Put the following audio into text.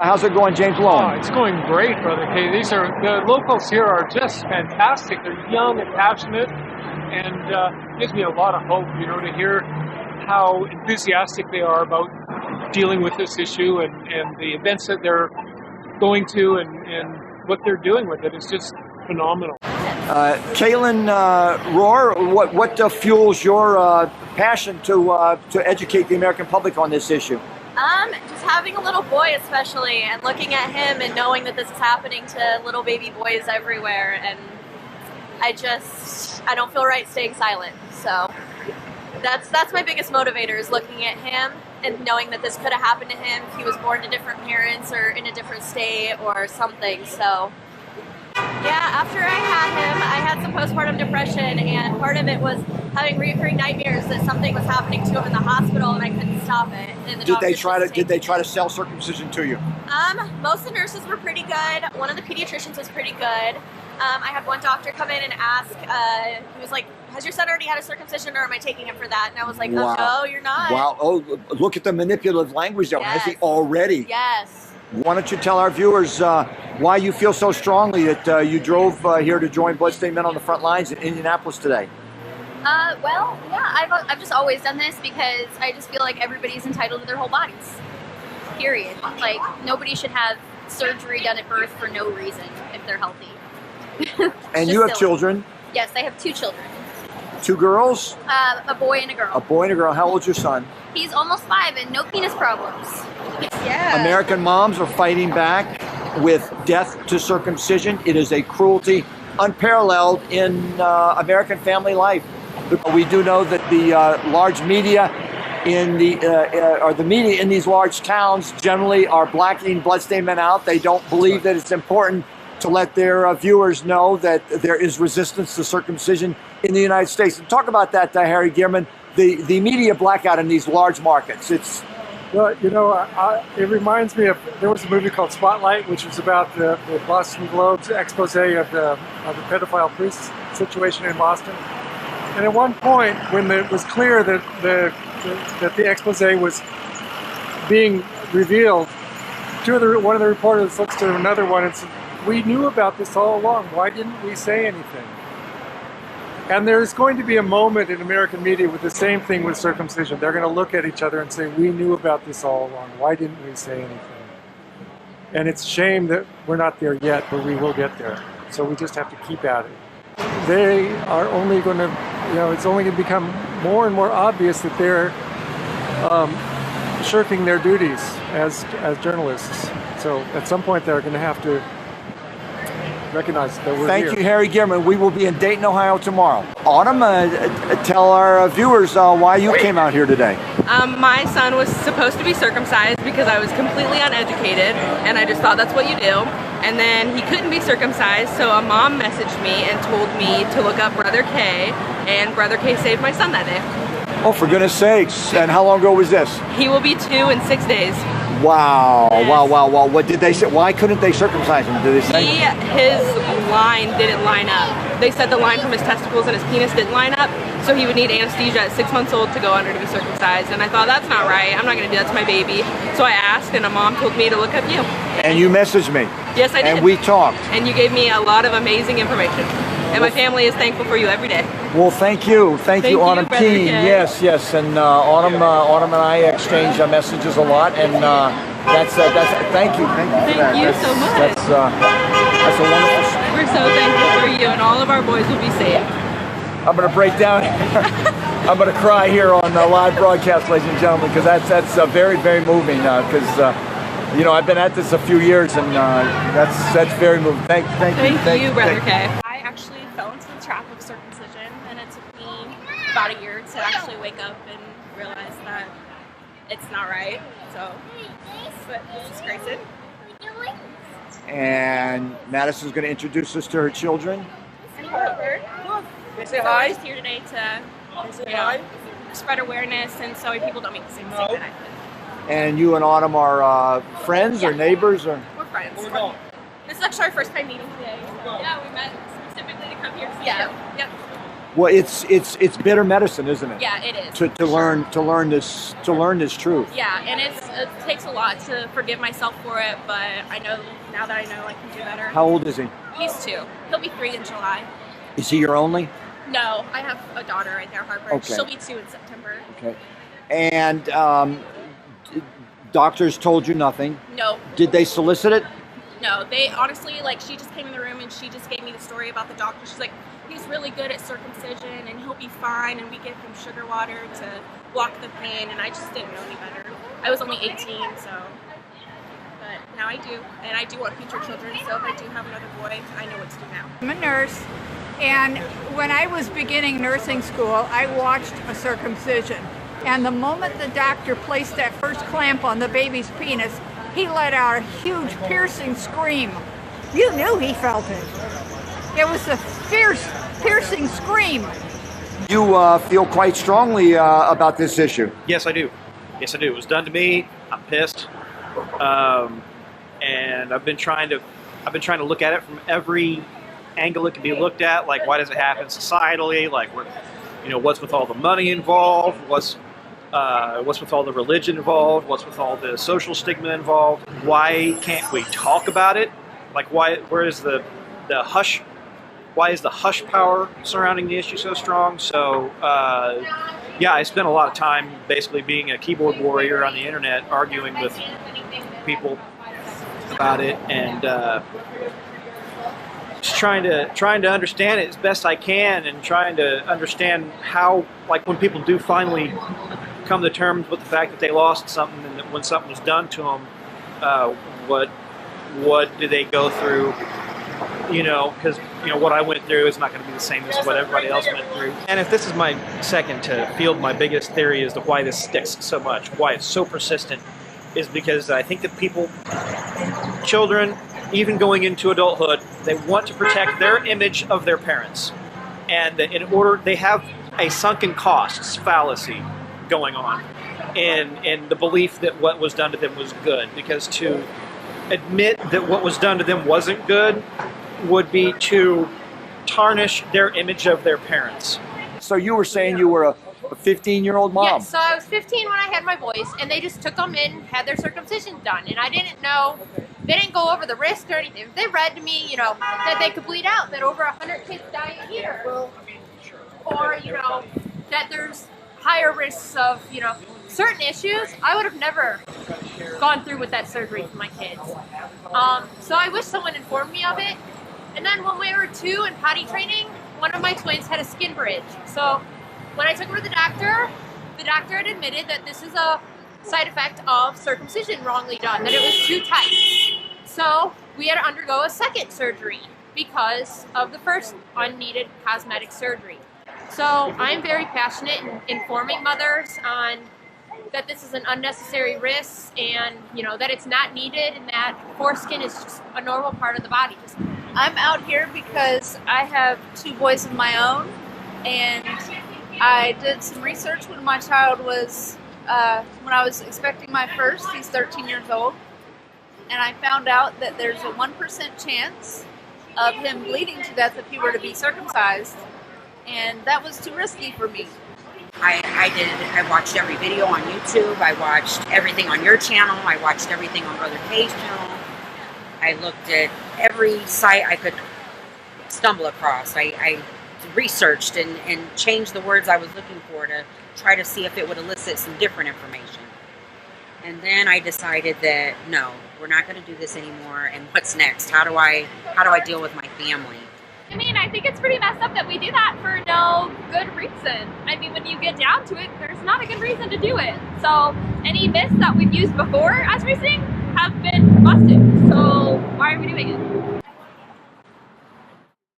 How's it going, James Lowen? Oh, it's going great, Brother K. The locals here are just fantastic. They're young and passionate, and gives me a lot of hope, to hear how enthusiastic they are about dealing with this issue and the events that they're going to and what they're doing with it is just phenomenal. Kaylin Rohr, what fuels your passion to educate the American public on this issue? Just having a little boy especially, and looking at him and knowing that this is happening to little baby boys everywhere, and I don't feel right staying silent. So that's my biggest motivator, is looking at him and knowing that this could have happened to him if he was born to different parents or in a different state or something. So yeah, after I had him, I had some postpartum depression, and part of it was having recurring nightmares that something was happening to him in the hospital, and I couldn't stop it. And did they try to sell circumcision to you? Most of the nurses were pretty good. One of the pediatricians was pretty good. I had one doctor come in and ask, he was like, has your son already had a circumcision, or am I taking him for that? And I was like, wow. Oh, no, you're not. Wow. Oh, look at the manipulative language there. Yes. Has he already? Yes. Why don't you tell our viewers why you feel so strongly that you drove here to join Bloodstained Men on the front lines in Indianapolis today? Well, yeah, I've just always done this because I just feel like everybody's entitled to their whole bodies. Period. Like, nobody should have surgery done at birth for no reason if they're healthy. And you have children? Yes, I have 2 children. 2 girls? A boy and a girl. A boy and a girl. How old's your son? He's almost 5 and no penis problems. Yeah. American moms are fighting back with death to circumcision. It is a cruelty unparalleled in American family life. We do know that the large media or the media in these large towns generally are blacking bloodstained men out. They don't believe that it's important to let their viewers know that there is resistance to circumcision in the United States. And talk about that, Harry Gierman, the media blackout in these large markets. Well, it reminds me of, there was a movie called Spotlight, which was about the Boston Globe's expose of the pedophile priest situation in Boston. And at one point, when it was clear that the expose was being revealed, one of the reporters looks to another one and says, "We knew about this all along. Why didn't we say anything?" And there's going to be a moment in American media with the same thing with circumcision. They're going to look at each other and say, "We knew about this all along. Why didn't we say anything?" And it's a shame that we're not there yet, but we will get there. So we just have to keep at it. They are only going to, it's only going to become more and more obvious that they're shirking their duties as journalists. So at some point they're going to have to recognize that we're here. Thank you, Harry Gierman. We will be in Dayton, Ohio tomorrow. Autumn, tell our viewers why you came out here today. My son was supposed to be circumcised because I was completely uneducated, and I just thought that's what you do. And then he couldn't be circumcised, so a mom messaged me and told me to look up Brother K, and Brother K saved my son that day. Oh, for goodness sakes. And how long ago was this? He will be 2 in 6 days. Wow, yes. wow. What did they say? Why couldn't they circumcise him? Did they say? His line didn't line up. They said the line from his testicles and his penis didn't line up, so he would need anesthesia at 6 months old to go under to be circumcised. And I thought, that's not right. I'm not going to do that to my baby. So I asked, and a mom told me to look up you. And you messaged me. Yes, I did. And we talked. And you gave me a lot of amazing information. And my family is thankful for you every day. Well, thank you, Autumn P. Yes, and Autumn and I exchange messages a lot, and that's thank you for that. Thank you so much. That's a wonderful. We're so thankful for you, and all of our boys will be saved. I'm going to break down. I'm going to cry here on live broadcast, ladies and gentlemen, because that's very, very moving. Because I've been at this a few years, and that's very moving. Thank you, Brother K. I actually fell into the trap of circumcision, and it took me about a year to actually wake up and realize that it's not right. So, but this is Grayson. And Madison's going to introduce us to her children. And Harper. Say hi. I'm just here today to spread awareness, and so people don't make the same mistake that I did. And you and Autumn are friends or neighbors, or? We're friends. This is actually our first time meeting today. So. Yeah, we met specifically to come here to see you. Yep. Well, it's bitter medicine, isn't it? Yeah, it is. To learn this truth. Yeah, and it takes a lot to forgive myself for it, but I know now that I know I can do better. How old is he? He's 2. He'll be 3 in July. Is he your only? No, I have a daughter right there, Harper. Okay. She'll be 2 in September. Okay. And doctors told you nothing. No. Did they solicit it? No, they honestly, like, she just came in the room and she just gave me the story about the doctor. She's like, he's really good at circumcision and he'll be fine, and we give him sugar water to block the pain, and I just didn't know any better. I was only 18, so, but now I do, and I do want future children, so if I do have another boy, I know what to do now. I'm a nurse, and when I was beginning nursing school, I watched a circumcision. And the moment the doctor placed that first clamp on the baby's penis, he let out a huge piercing scream. You knew he felt it. It was a fierce, piercing scream. You feel quite strongly about this issue. Yes, I do. Yes, I do. It was done to me. I'm pissed, and I've been trying to look at it from every angle it can be looked at. Like, why does it happen societally? Like, what's with all the money involved? What's with all the religion involved? What's with all the social stigma involved? Why can't we talk about it? Like, where is the hush? Why is the hush power surrounding the issue so strong? So, yeah, I spent a lot of time basically being a keyboard warrior on the internet, arguing with people about it, and just trying to understand it as best I can, and trying to understand how, like, when people do finally come to terms with the fact that they lost something, and that when something was done to them, what do they go through? Because what I went through is not going to be the same as what everybody else went through. And if this is my second to field, my biggest theory as to why this sticks so much, why it's so persistent, is because I think that people, children, even going into adulthood, they want to protect their image of their parents. And in order, they have a sunken costs fallacy going on in the belief that what was done to them was good. Because to admit that what was done to them wasn't good would be to tarnish their image of their parents. So you were saying you were a 15-year-old mom. Yes, so I was 15 when I had my boys, and they just took them in, had their circumcision done, and I didn't know, they didn't go over the risk or anything. They read to me, that they could bleed out, that over 100 kids die a year, or, that there's higher risks of, certain issues. I would have never gone through with that surgery for my kids. So I wish someone informed me of it. And then when we were 2 in potty training, one of my twins had a skin bridge. So when I took her to the doctor had admitted that this is a side effect of circumcision wrongly done, that it was too tight. So we had to undergo a second surgery because of the first unneeded cosmetic surgery. So I'm very passionate in informing mothers on that this is an unnecessary risk, and that it's not needed, and that foreskin is just a normal part of the body. I'm out here because I have 2 boys of my own, and I did some research when my child was, when I was expecting my first. He's 13 years old, and I found out that there's a 1% chance of him bleeding to death if he were to be circumcised, and that was too risky for me. I watched every video on YouTube. I watched everything on your channel. I watched everything on Brother Kay's channel. I looked at every site I could stumble across. I researched and changed the words I was looking for to try to see if it would elicit some different information. And then I decided that no, we're not going to do this anymore. And what's next? How do I deal with my family? I mean, I think it's pretty messed up that we do that for no good reason. I mean, when you get down to it, there's not a good reason to do it. So any myths that we've used before as reasoning have been busted. So why are we doing it?